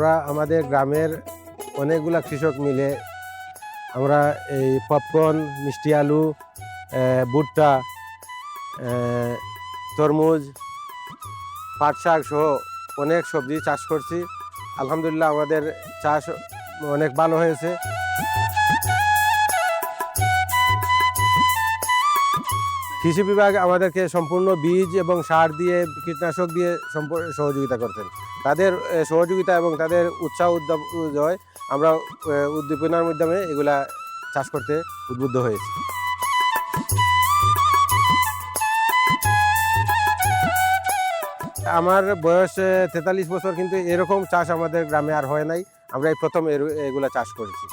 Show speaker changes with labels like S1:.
S1: আমরা আমাদের গ্রামের অনেকগুলা কৃষক মিলে আমরা এই পপকর্ন, মিষ্টি আলু, ভুট্টা, তরমুজ, পাট শাক সহ অনেক সবজি চাষ করছি। আলহামদুলিল্লাহ আমাদের চাষ অনেক ভালো হয়েছে। কৃষি বিভাগ আমাদেরকে সম্পূর্ণ বীজ এবং সার দিয়ে, কীটনাশক দিয়ে সহযোগিতা করতেন। তাদের সহযোগিতা এবং তাদের উৎসাহ উদ্দীপনায় আমরা উদ্দীপনার মাধ্যমে এগুলা চাষ করতে উদ্বুদ্ধ হয়েছি। আমার বয়স 43 বছর, কিন্তু এরকম চাষ আমাদের গ্রামে আর হয় নাই। আমরা এই প্রথম এগুলা চাষ করেছি।